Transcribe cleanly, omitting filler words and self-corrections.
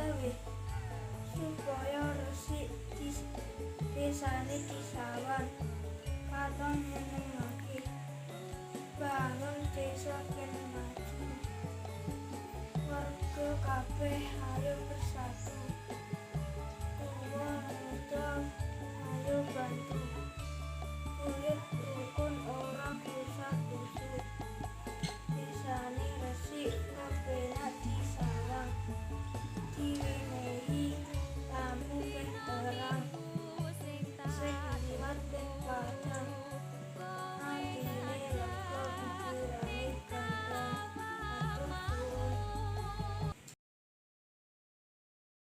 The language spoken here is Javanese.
gawe supaya resik desane disawan katon nyenengake bangun desa kene maju warga kabeh ayo bersatu tua muda ayo bantu kulit rukun orang kusat kusut desane resik kepenak disawang diwenehi lampu terang sing